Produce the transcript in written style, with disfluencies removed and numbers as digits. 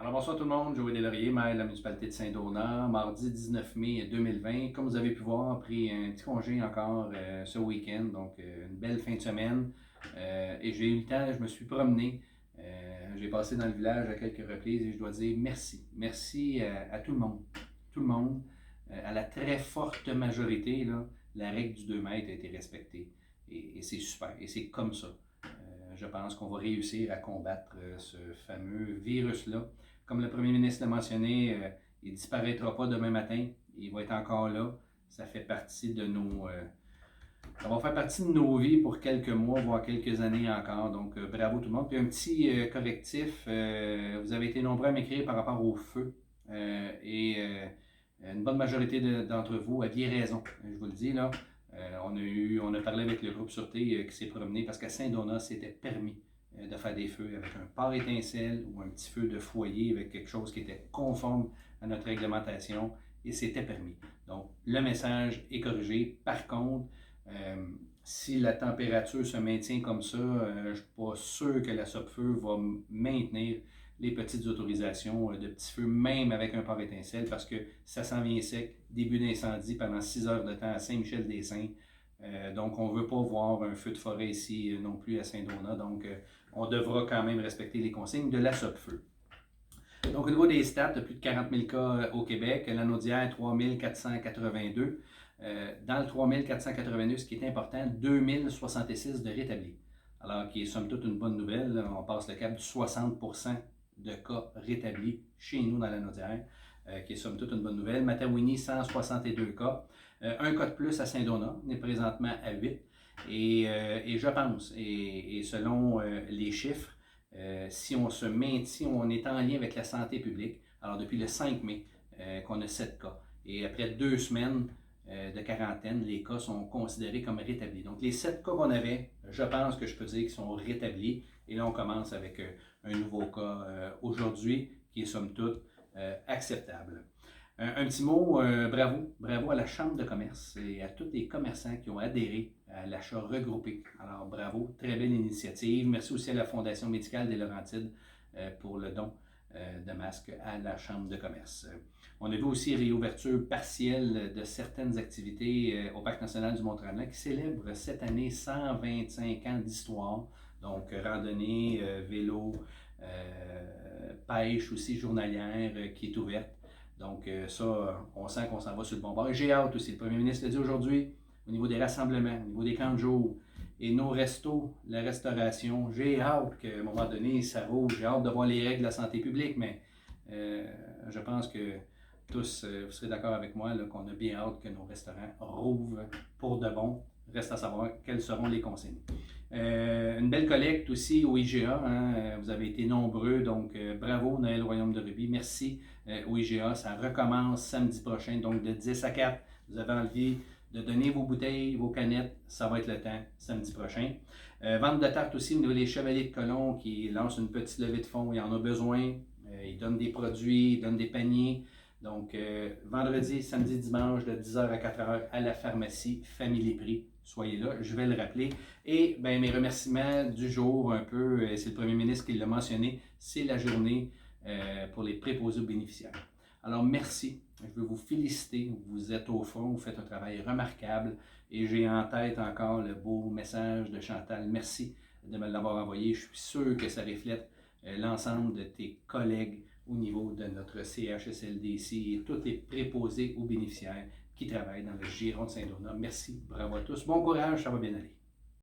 Alors bonsoir tout le monde, Joël Deslauriers, maire de la municipalité de Saint-Donat, mardi 19 mai 2020. Comme vous avez pu voir, pris un petit congé encore ce week-end, donc une belle fin de semaine. Et j'ai eu le temps, je me suis promené. J'ai passé dans le village à quelques reprises et je dois dire merci. Merci à tout le monde. Tout le monde. À la très forte majorité, là, la règle du 2 mètres a été respectée. Et c'est super. Et c'est comme ça. Je pense qu'on va réussir à combattre ce fameux virus-là. Comme le premier ministre l'a mentionné, il ne disparaîtra pas demain matin. Il va être encore là. Ça fait partie de nos... ça va faire partie de nos vies pour quelques mois, voire quelques années encore. Donc, bravo tout le monde. Puis un petit correctif. Vous avez été nombreux à m'écrire par rapport au feu. Une bonne majorité d'entre vous aviez raison. Je vous le dis là. On a parlé avec le groupe Sûreté qui s'est promené parce qu'à Saint-Donat, c'était permis de faire des feux avec un pare étincelle ou un petit feu de foyer avec quelque chose qui était conforme à notre réglementation et c'était permis. Donc, le message est corrigé. Par contre, si la température se maintient comme ça, je ne suis pas sûr que la SOPFEU va maintenir les petites autorisations de petits feux, même avec un pare étincelle, parce que ça s'en vient sec, début d'incendie pendant 6 heures de temps à Saint-Michel-des-Saints. Donc, on ne veut pas voir un feu de forêt ici non plus à Saint-Donat. Donc, on devra quand même respecter les consignes de la SOPFEU. Donc, au niveau des stats, plus de 40 000 cas au Québec, la Naudière, 3 482. Dans le 3 482, ce qui est important, 2 066 de rétablis. Alors, qui est somme toute une bonne nouvelle. On passe le cap du 60% de cas rétablis chez nous dans la Naudière, qui est somme toute une bonne nouvelle. Matawini, 162 cas. Un cas de plus à Saint-Donat, on est présentement à 8. Et je pense, et selon les chiffres, si on se maintient, on est en lien avec la santé publique, alors depuis le 5 mai qu'on a 7 cas. Et après 2 semaines de quarantaine, les cas sont considérés comme rétablis. Donc les 7 cas qu'on avait, je pense que je peux dire qu'ils sont rétablis. Et là, on commence avec un nouveau cas aujourd'hui qui est somme toute acceptable. Un petit mot, bravo à la Chambre de commerce et à tous les commerçants qui ont adhéré à l'achat regroupé. Alors bravo, très belle initiative. Merci aussi à la Fondation médicale des Laurentides pour le don de masques à la Chambre de commerce. On a vu aussi réouverture partielle de certaines activités au Parc national du Mont-Tremblant qui célèbre cette année 125 ans d'histoire. Donc randonnée, vélo, pêche aussi journalière qui est ouverte. Donc ça, on sent qu'on s'en va sur le bon bord. Et j'ai hâte aussi, le premier ministre l'a dit aujourd'hui, au niveau des rassemblements, au niveau des camps de jour, et nos restos, la restauration, j'ai hâte qu'à un moment donné, ça roule. J'ai hâte de voir les règles de la santé publique, mais je pense que tous, vous serez d'accord avec moi qu'on a bien hâte que nos restaurants rouvrent pour de bon. Reste à savoir quelles seront les consignes. Une belle collecte aussi au IGA. Hein? Vous avez été nombreux, donc bravo Noël Royaume de Rubis. Merci au IGA. Ça recommence samedi prochain, donc de 10 à 4. Vous avez envie de donner vos bouteilles, vos canettes. Ça va être le temps samedi prochain. Vente de tarte aussi au niveau des Chevaliers de Colomb qui lancent une petite levée de fonds. Il en a besoin. Ils donnent des produits, ils donnent des paniers. Donc, vendredi, samedi, dimanche, de 10h à 4h à la pharmacie Famille Prix. Soyez là, je vais le rappeler. Et ben, mes remerciements du jour, un peu, c'est le premier ministre qui l'a mentionné, c'est la journée pour les préposés aux bénéficiaires. Alors, merci. Je veux vous féliciter. Vous êtes au front, vous faites un travail remarquable. Et j'ai en tête encore le beau message de Chantal. Merci de me l'avoir envoyé. Je suis sûr que ça reflète l'ensemble de tes collègues au niveau de notre CHSLDC et tous les préposés aux bénéficiaires qui travaillent dans le giron de Saint-Donat. Merci, bravo à tous. Bon courage, ça va bien aller.